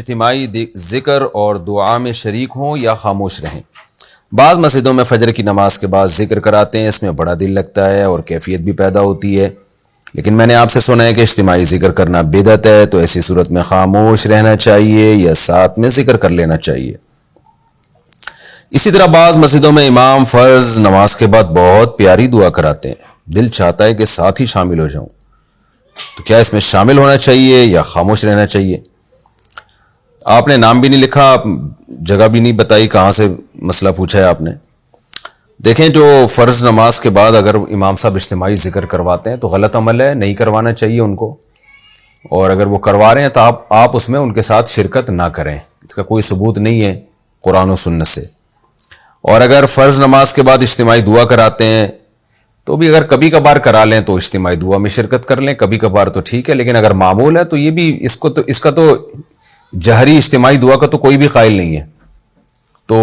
اجتماعی ذکر اور دعا میں شریک ہوں یا خاموش رہیں۔ بعض مسجدوں میں فجر کی نماز کے بعد ذکر کراتے ہیں، اس میں بڑا دل لگتا ہے اور کیفیت بھی پیدا ہوتی ہے، لیکن میں نے آپ سے سنا ہے کہ اجتماعی ذکر کرنا بدعت ہے، تو ایسی صورت میں خاموش رہنا چاہیے یا ساتھ میں ذکر کر لینا چاہیے؟ اسی طرح بعض مسجدوں میں امام فرض نماز کے بعد بہت پیاری دعا کراتے ہیں، دل چاہتا ہے کہ ساتھ ہی شامل ہو جاؤں، تو کیا اس میں شامل ہونا چاہیے یا خاموش رہنا چاہیے؟ آپ نے نام بھی نہیں لکھا، جگہ بھی نہیں بتائی کہاں سے مسئلہ پوچھا ہے آپ نے۔ دیکھیں، جو فرض نماز کے بعد اگر امام صاحب اجتماعی ذکر کرواتے ہیں تو غلط عمل ہے، نہیں کروانا چاہیے ان کو، اور اگر وہ کروا رہے ہیں تو آپ اس میں ان کے ساتھ شرکت نہ کریں، اس کا کوئی ثبوت نہیں ہے قرآن و سنت سے۔ اور اگر فرض نماز کے بعد اجتماعی دعا کراتے ہیں تو بھی اگر کبھی کبھار کرا لیں تو اجتماعی دعا میں شرکت کر لیں، کبھی کبھار تو ٹھیک ہے، لیکن اگر معمول ہے تو یہ بھی اس کا تو جہری اجتماعی دعا کا تو کوئی بھی قائل نہیں ہے، تو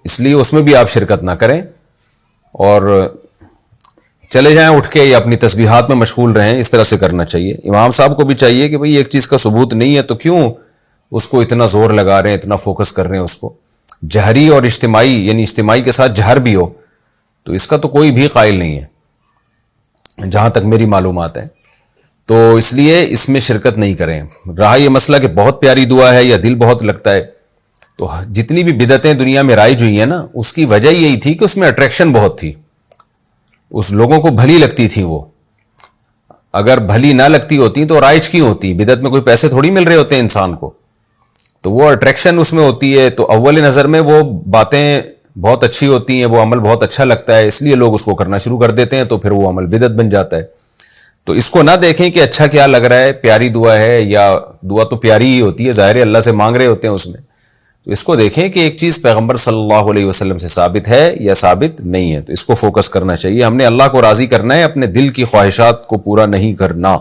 اس لیے اس میں بھی آپ شرکت نہ کریں اور چلے جائیں اٹھ کے یا اپنی تسبیحات میں مشغول رہیں، اس طرح سے کرنا چاہیے۔ امام صاحب کو بھی چاہیے کہ بھئی ایک چیز کا ثبوت نہیں ہے تو کیوں اس کو اتنا زور لگا رہے ہیں، اتنا فوکس کر رہے ہیں اس کو۔ جہری اور اجتماعی، یعنی اجتماعی کے ساتھ جہر بھی ہو، تو اس کا تو کوئی بھی قائل نہیں ہے جہاں تک میری معلومات ہے، تو اس لیے اس میں شرکت نہیں کریں۔ رہا یہ مسئلہ کہ بہت پیاری دعا ہے یا دل بہت لگتا ہے، تو جتنی بھی بدعتیں دنیا میں رائج ہوئی ہیں نا، اس کی وجہ یہی تھی کہ اس میں اٹریکشن بہت تھی، اس لوگوں کو بھلی لگتی تھی۔ وہ اگر بھلی نہ لگتی ہوتی تو رائج کیوں ہوتی؟ بدعت میں کوئی پیسے تھوڑی مل رہے ہوتے ہیں انسان کو، تو وہ اٹریکشن اس میں ہوتی ہے، تو اول نظر میں وہ باتیں بہت اچھی ہوتی ہیں، وہ عمل بہت اچھا لگتا ہے، اس لیے لوگ اس کو کرنا شروع کر دیتے ہیں، تو پھر وہ عمل بدعت بن جاتا ہے۔ تو اس کو نہ دیکھیں کہ اچھا کیا لگ رہا ہے، پیاری دعا ہے، یا دعا تو پیاری ہی ہوتی ہے، ظاہر ہے اللہ سے مانگ رہے ہوتے ہیں اس میں، تو اس کو دیکھیں کہ ایک چیز پیغمبر صلی اللہ علیہ وسلم سے ثابت ہے یا ثابت نہیں ہے، تو اس کو فوکس کرنا چاہیے۔ ہم نے اللہ کو راضی کرنا ہے، اپنے دل کی خواہشات کو پورا نہیں کرنا۔